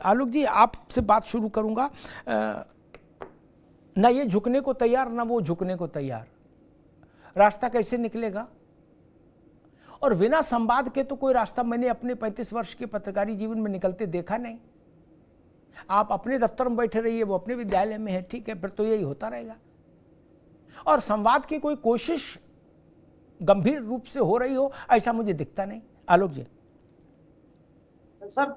आलोक जी आपसे बात शुरू करूंगा। ना ये झुकने को तैयार ना वो झुकने को तैयार, रास्ता कैसे निकलेगा? और बिना संवाद के तो कोई रास्ता मैंने अपने 35 वर्ष के पत्रकारी जीवन में निकलते देखा नहीं। आप अपने दफ्तर में बैठे रहिए, वो अपने विद्यालय में है, ठीक है, फिर तो यही होता रहेगा। और संवाद की कोई कोशिश गंभीर रूप से हो रही हो ऐसा मुझे दिखता नहीं। आलोक जी। सर,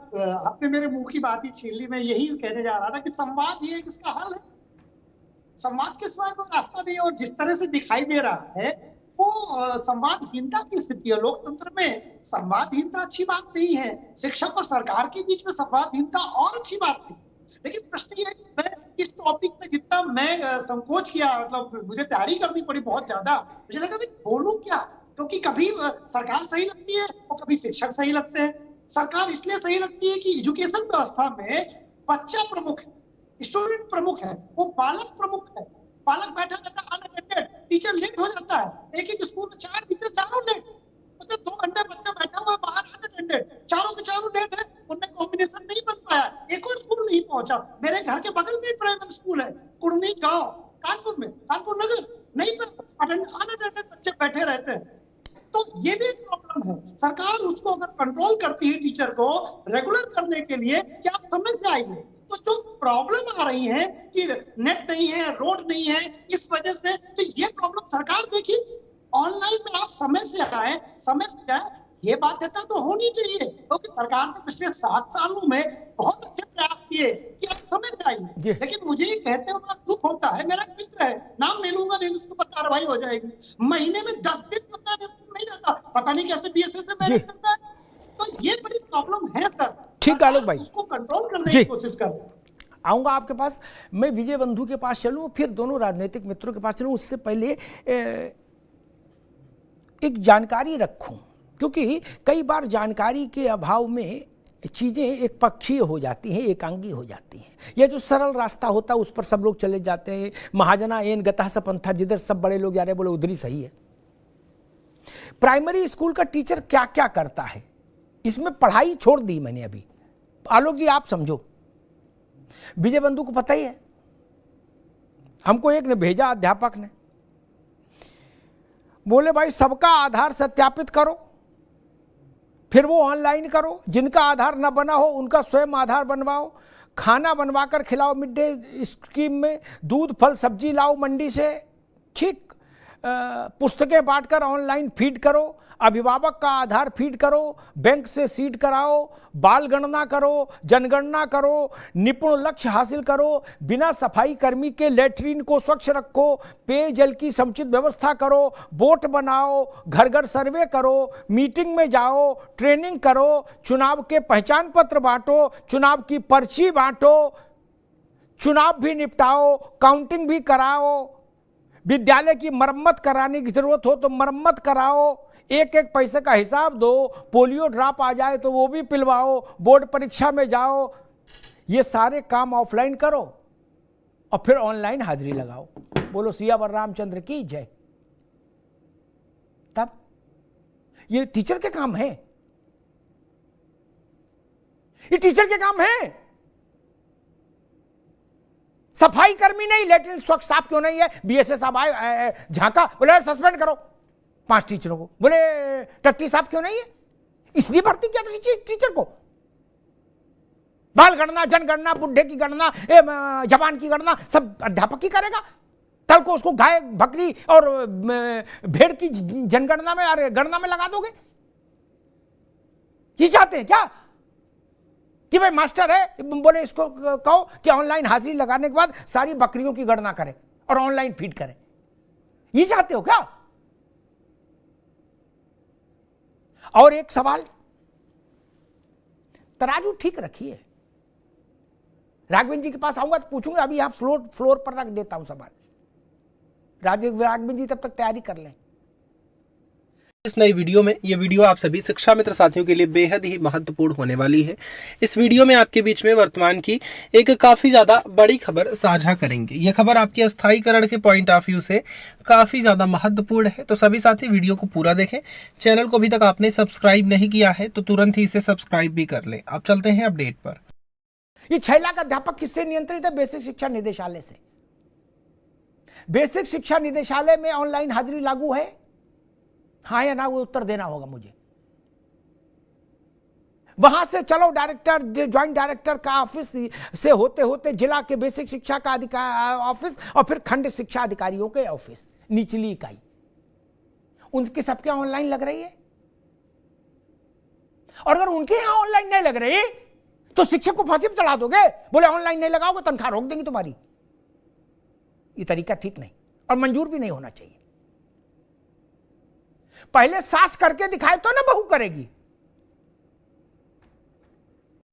आपने मेरे मुंह की बात ही छीन ली। मैं यही कहने जा रहा था कि संवाद ही एक इसका हल है। संवाद के सिवा कोई रास्ता नहीं है। और जिस तरह से दिखाई दे रहा है वो संवादहीनता की स्थिति है। लोकतंत्र में संवादहीनता अच्छी बात नहीं है। शिक्षक और सरकार के बीच में संवादहीनता और अच्छी बात थी। लेकिन प्रश्न ये है कि मैं इस टॉपिक में जितना मैं संकोच किया, मतलब मुझे तैयारी करनी पड़ी बहुत ज्यादा। मुझे लगा भाई बोलूं क्या, क्योंकि कभी सरकार सही लगती है और कभी शिक्षक सही लगते हैं। सरकार इसलिए सही लगती है कि एजुकेशन व्यवस्था में बच्चा प्रमुख है, स्टूडेंट प्रमुख है, वो बालक प्रमुख है। बालक बैठा रहता है अनअटेंडेड, टीचर लेट हो जाता है। एक ही स्कूल में 4 टीचर, चारों लेट। मतलब 2 घंटे बच्चा बैठा हुआ बाहर अनअटेंडेड, चारों के चारों लेट है। उनमें कॉम्बिनेशन नहीं बन पाया, एक और स्कूल नहीं पहुंचा। मेरे घर के बगल में प्राइवेट स्कूल है, कुर्मी गांव, कानपुर में, कानपुर नगर, नहीं अनअटेंडेड बच्चे बैठे रहते हैं। तो ये भी एक प्रॉब्लम है। सरकार उसको अगर कंट्रोल करती है, टीचर को रेगुलर करने के लिए, क्या समय से आएंगे? तो जो प्रॉब्लम आ रही है कि नेट नहीं है, रोड नहीं है, इस वजह से, तो ये प्रॉब्लम सरकार देखी। ऑनलाइन में आप समय से आए, समय से जाए, ये बाध्यता तो होनी चाहिए, क्योंकि सरकार ने पिछले 7 सालों में बहुत अच्छे प्रयास किए कि आप समय से आइए। लेकिन मुझे ये कहते हुए दुख होता है, मेरा मित्र है, नाम ले लूंगा नहीं, उसके ऊपर कार्रवाई हो जाएगी। महीने में 10 दिन पता नहीं जाता, पता नहीं कैसे बीएसएस से मैनेज करता है। तो ये बड़ी प्रॉब्लम है सर। ठीक है आलोक भाई, उसको कंट्रोल करने की कोशिश कर। आऊंगा आपके पास। मैं विजय बंधु के पास चलूं, फिर दोनों राजनीतिक मित्रों के पास चलूं। उससे पहले एक जानकारी रखूं, क्योंकि कई बार जानकारी के अभाव में चीज़ें एक पक्षीय हो जाती हैं, एकांगी हो जाती हैं। यह जो सरल रास्ता होता है उस पर सब लोग चले जाते हैं। महाजना एन गतः सपंथा, जिधर सब बड़े लोग जा रहे बोले उधर ही सही है। प्राइमरी स्कूल का टीचर क्या क्या करता है, इसमें पढ़ाई छोड़ दी मैंने अभी। आलोक जी आप समझो, विजय बंधु को पता ही है, हमको एक ने भेजा, अध्यापक ने, बोले भाई सबका आधार सत्यापित करो, फिर वो ऑनलाइन करो, जिनका आधार ना बना हो उनका स्वयं आधार बनवाओ, खाना बनवाकर खिलाओ मिड डे स्कीम में, दूध फल सब्जी लाओ मंडी से, ठीक, पुस्तकें बांटकर ऑनलाइन फीड करो, अभिभावक का आधार फीड करो, बैंक से सीड कराओ, बाल गणना करो, जनगणना करो, निपुण लक्ष्य हासिल करो, बिना सफाई कर्मी के लेटरिन को स्वच्छ रखो, पेयजल की समुचित व्यवस्था करो, बोट बनाओ, घर घर सर्वे करो, मीटिंग में जाओ, ट्रेनिंग करो, चुनाव के पहचान पत्र बांटो, चुनाव की पर्ची बांटो, चुनाव भी निपटाओ, काउंटिंग भी कराओ, विद्यालय की मरम्मत कराने की जरूरत हो तो मरम्मत कराओ, एक एक पैसे का हिसाब दो, पोलियो ड्रॉप आ जाए तो वो भी पिलवाओ, बोर्ड परीक्षा में जाओ। ये सारे काम ऑफलाइन करो और फिर ऑनलाइन हाजिरी लगाओ। बोलो सियावर रामचंद्र की जय। तब ये टीचर के काम है, ये टीचर के काम है। सफाई कर्मी नहीं, लेटरिन स्वच्छ साफ क्यों नहीं है? बीएसएस साहब आए, झांका, बोले सस्पेंड करो 5 टीचरों को। बोले टट्टी साहब क्यों नहीं है? इसलिए भर्ती किया था टीचर को। बाल गणना, जनगणना, बुढ़े की गणना, जवान की गणना सब अध्यापक ही करेगा। कल को उसको गाय, बकरी और भेड़ की जनगणना में, अरे गणना में लगा दोगे? ये चाहते हैं क्या कि भाई मास्टर है, बोले इसको कहो कि ऑनलाइन हाजिरी लगाने के बाद सारी बकरियों की गणना करे और ऑनलाइन फीड करे? ये चाहते हो क्या? और एक सवाल, तराजू ठीक रखिए। राघवेंद्र जी के पास आऊंगा तो पूछूंगा, अभी आप फ्लोर पर रख देता हूं सवाल। राघवेंद्र जी तब तक तैयारी कर लें। इस नई वीडियो में, ये वीडियो आप सभी शिक्षा मित्र साथियों के लिए बेहद ही महत्वपूर्ण होने वाली है। इस वीडियो में आपके बीच में वर्तमान की एक काफ़ी ज़्यादा बड़ी खबर साझा करेंगे। यह खबर आपके अस्थायीकरण के पॉइंट ऑफ व्यू से काफ़ी ज़्यादा महत्वपूर्ण है, तो सभी साथी वीडियो को पूरा देखें। चैनल को अभी तक आपने सब्सक्राइब नहीं किया है तो तुरंत ही इसे सब्सक्राइब भी कर लें। अब चलते हैं अपडेट पर। ये 6 लाख अध्यापक किससे नियंत्रित है? बेसिक शिक्षा निदेशालय से। बेसिक शिक्षा निदेशालय में ऑनलाइन हाजिरी लागू है, हाँ या ना? वो उत्तर देना होगा मुझे। वहां से चलो डायरेक्टर, ज्वाइंट डायरेक्टर का ऑफिस से होते होते जिला के बेसिक शिक्षा का ऑफिस और फिर खंड शिक्षा अधिकारियों के ऑफिस, निचली इकाई, उनके सबके ऑनलाइन लग रही है। और अगर उनके यहां ऑनलाइन नहीं लग रही तो शिक्षक को फांसी पर चढ़ा दोगे, बोले ऑनलाइन नहीं लगाओगे तनख्वाह रोक देंगे तुम्हारी। ये तरीका ठीक नहीं और मंजूर भी नहीं होना चाहिए। पहले सास करके दिखाए तो ना बहू करेगी।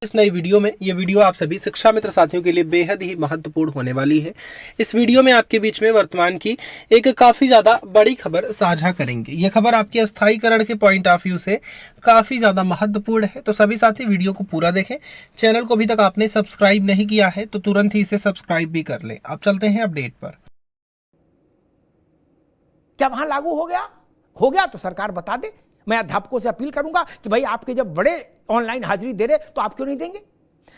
इस नई वीडियो में ये वीडियो आप सभी शिक्षा मित्र साथियों के लिए बेहद ही महत्वपूर्ण होने वाली है। इस वीडियो में आपके बीच में वर्तमान की एक काफी ज्यादा बड़ी खबर साझा करेंगे। यह खबर आपके अस्थायीकरण के पॉइंट ऑफ व्यू से काफी ज्यादा महत्वपूर्ण है, तो सभी साथी वीडियो को पूरा देखें। चैनल को अभी तक आपने सब्सक्राइब नहीं किया है तो तुरंत ही इसे सब्सक्राइब भी कर लें। अब चलते हैं अपडेट पर। क्या वहां लागू हो गया तो सरकार बता दे। मैं अध्यापकों से अपील करूंगा कि भाई आपके जब बड़े ऑनलाइन हाजिरी दे रहे तो आप क्यों नहीं देंगे?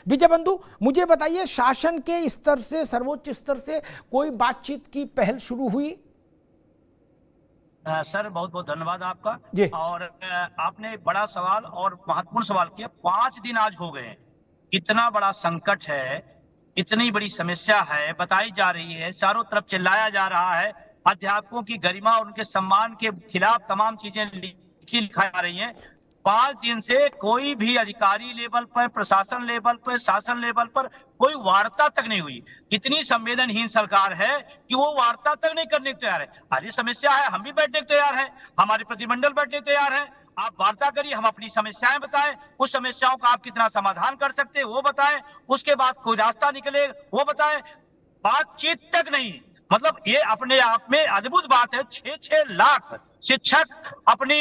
विजय बंधु, मुझे बताइए, शासन के स्तर से, सर्वोच्च स्तर से कोई बातचीत की पहल शुरू हुई? सर बहुत बहुत धन्यवाद आपका जी। और आपने बड़ा सवाल और महत्वपूर्ण सवाल किया। 5 दिन आज हो गए। इतना बड़ा संकट है, इतनी बड़ी समस्या है, बताई जा रही है, चारों तरफ चिल्लाया जा रहा है। अध्यापकों की गरिमा और उनके सम्मान के खिलाफ तमाम चीजें लिखाई जा रही हैं। 5 दिन से कोई भी अधिकारी लेवल पर, प्रशासन लेवल पर, शासन लेवल पर कोई वार्ता तक नहीं हुई। इतनी संवेदनहीन सरकार है कि वो वार्ता तक नहीं करने को तैयार है। अरे समस्या है, हम भी बैठने को तैयार है, हमारे प्रतिमंडल बैठने को तैयार है। आप वार्ता करिए, हम अपनी समस्याएं बताएं, उस समस्याओं का आप कितना समाधान कर सकते हैं वो बताएं, उसके बाद कोई रास्ता निकले वो बताएं। बातचीत तक नहीं। मतलब ये अपने आप में अद्भुत बात है। 6-6 लाख शिक्षक अपनी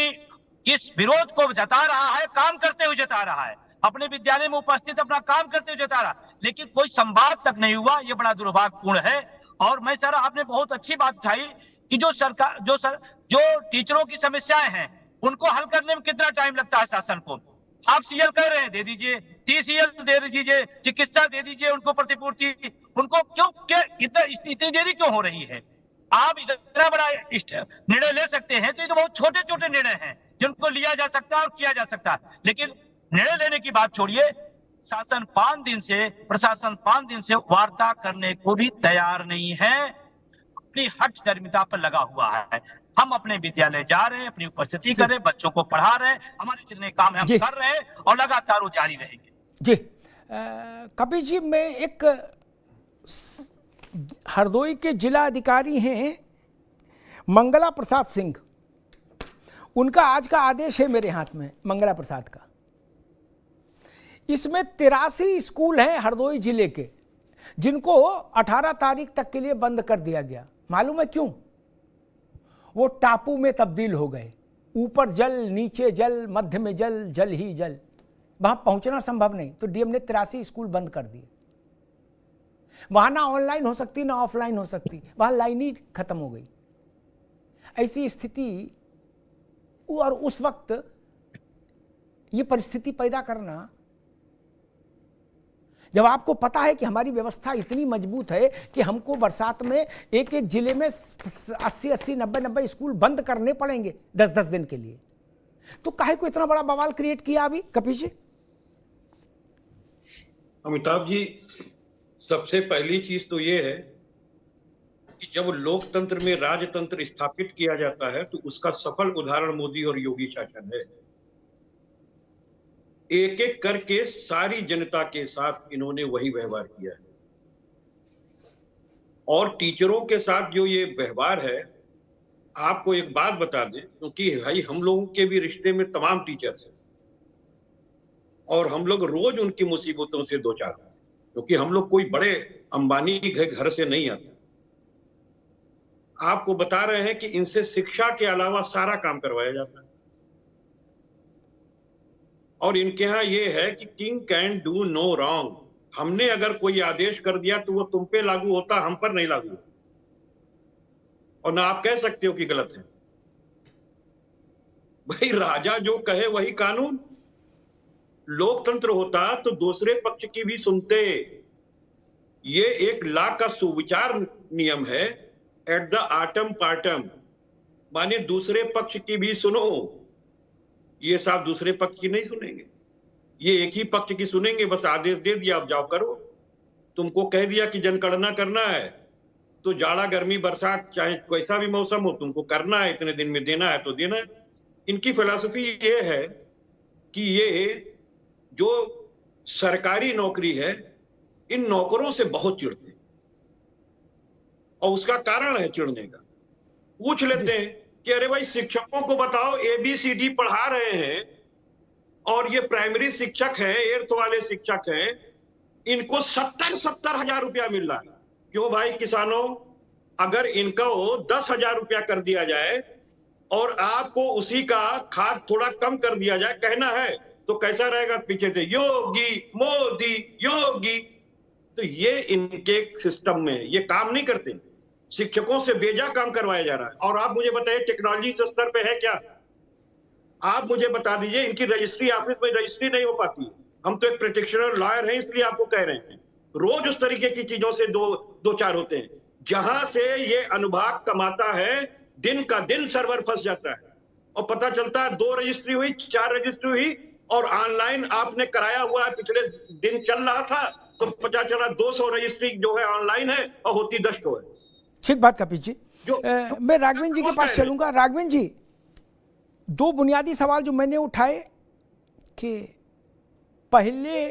इस विरोध को जता रहा है, काम करते हुए जता रहा है, अपने विद्यालय में उपस्थित अपना काम करते हुए जता रहा, लेकिन कोई संवाद तक नहीं हुआ। ये बड़ा दुर्भाग्यपूर्ण है। और मैं सर, आपने बहुत अच्छी बात उठाई कि जो टीचरों की समस्याएं हैं उनको हल करने में कितना टाइम लगता है शासन को। आप सीएल कह रहे हैं, दे दीजिए, टीसीएल दे दीजिए, चिकित्सा दे दीजिए, उनको प्रतिपूर्ति, उनको क्यों इतनी देरी क्यों हो रही है? आप इतना बड़ा निर्णय ले सकते हैं तो ये तो बहुत छोटे छोटे निर्णय हैं जिनको लिया जा सकता है और किया जा सकता है। लेकिन निर्णय लेने की बात छोड़िए, शासन 5 दिन से, प्रशासन 5 दिन से वार्ता करने को भी तैयार नहीं है, अपनी हठधर्मिता पर लगा हुआ है। हम अपने विद्यालय जा रहे हैं, अपनी उपस्थिति कर रहे हैं, बच्चों को पढ़ा रहे हैं, हमारे जितने काम है हम कर रहे हैं और लगातार वो जारी रहेंगे। जी। कपिल जी, मैं एक हरदोई के जिला अधिकारी हैं मंगला प्रसाद सिंह, उनका आज का आदेश है मेरे हाथ में, मंगला प्रसाद का। इसमें 83 स्कूल हैं हरदोई जिले के जिनको 18 तारीख तक के लिए बंद कर दिया गया। मालूम है क्यों? वो टापू में तब्दील हो गए। ऊपर जल, नीचे जल, मध्य में जल, जल ही जल, वहां पहुंचना संभव नहीं। तो डीएम ने 83 स्कूल बंद कर दिए। वहां ना ऑनलाइन हो सकती ना ऑफलाइन हो सकती, वहां लाइन ही खत्म हो गई। ऐसी स्थिति, और उस वक्त ये परिस्थिति पैदा करना, जब आपको पता है कि हमारी व्यवस्था इतनी मजबूत है कि हमको बरसात में एक एक जिले में 80-80, 90-90 स्कूल बंद करने पड़ेंगे 10-10 दिन के लिए, तो काहे को इतना बड़ा बवाल क्रिएट किया अभी? कपिल जी। अमिताभ जी, सबसे पहली चीज तो ये है कि जब लोकतंत्र में राजतंत्र स्थापित किया जाता है तो उसका सफल उदाहरण मोदी और योगी शासन है। एक एक करके सारी जनता के साथ इन्होंने वही व्यवहार किया है। और टीचरों के साथ जो ये व्यवहार है, आपको एक बात बता दें, क्योंकि भाई हम लोगों के भी रिश्ते में तमाम टीचर्स हैं और हम लोग रोज उनकी मुसीबतों से दो चार, क्योंकि हम लोग कोई बड़े अंबानी के घर से नहीं आते। आपको बता रहे हैं कि इनसे शिक्षा के अलावा सारा काम करवाया जाता है। और इनके यहां यह है कि king can do no wrong. हमने अगर कोई आदेश कर दिया तो वो तुम पे लागू होता, हम पर नहीं लागू। और ना आप कह सकते हो कि गलत है। भाई राजा जो कहे वही कानून। लोकतंत्र होता तो दूसरे पक्ष की भी सुनते। ये एक ला का सुविचार नियम है, एट द आटम पार्टम, माने दूसरे पक्ष की भी सुनो। ये साहब दूसरे पक्ष की नहीं सुनेंगे, ये एक ही पक्ष की सुनेंगे। बस आदेश दे दिया, अब जाओ करो। तुमको कह दिया कि जनगणना करना है तो जाड़ा गर्मी बरसात चाहे कैसा भी मौसम हो तुमको करना है, इतने दिन में देना है तो देना है। इनकी फिलॉसफी ये है कि ये जो सरकारी नौकरी है इन नौकरों से बहुत चिढ़ते हैं, और उसका कारण है चिढ़ने का। पूछ लेते हैं कि अरे भाई शिक्षकों को बताओ, ABCD पढ़ा रहे हैं और ये प्राइमरी शिक्षक हैं, 8th वाले शिक्षक हैं, इनको 70 हजार रुपया मिल रहा है। क्यों भाई किसानों, अगर इनको 10,000 रुपया कर दिया जाए और आपको उसी का खाद थोड़ा कम कर दिया जाए, कहना है तो कैसा रहेगा? पीछे से योगी मोदी योगी। तो ये इनके सिस्टम में ये काम नहीं करते, शिक्षकों से बेजा काम करवाया जा रहा है। और आप मुझे बताइए टेक्नोलॉजी इस स्तर पे है क्या? आप मुझे बता दीजिए, इनकी रजिस्ट्री ऑफिस में रजिस्ट्री नहीं हो पाती। हम तो एक प्रैक्टिशनर लॉयर हैं इसलिए आपको कह रहे हैं, रोज उस तरीके की चीजों से दो चार होते हैं। जहां से ये अनुभाग कमाता है, दिन का दिन सर्वर फंस जाता है और पता चलता है 2 रजिस्ट्री हुई, 4 रजिस्ट्री हुई और ऑनलाइन आपने कराया हुआ है, पिछले दिन चल रहा था तो पता चला 200 रजिस्ट्री जो है ऑनलाइन है और होती 10 है। ठीक बात कपिल जी। मैं राघवेंद्र जी के पास चलूंगा। राघवेंद्र जी, 2 बुनियादी सवाल जो मैंने उठाए कि पहले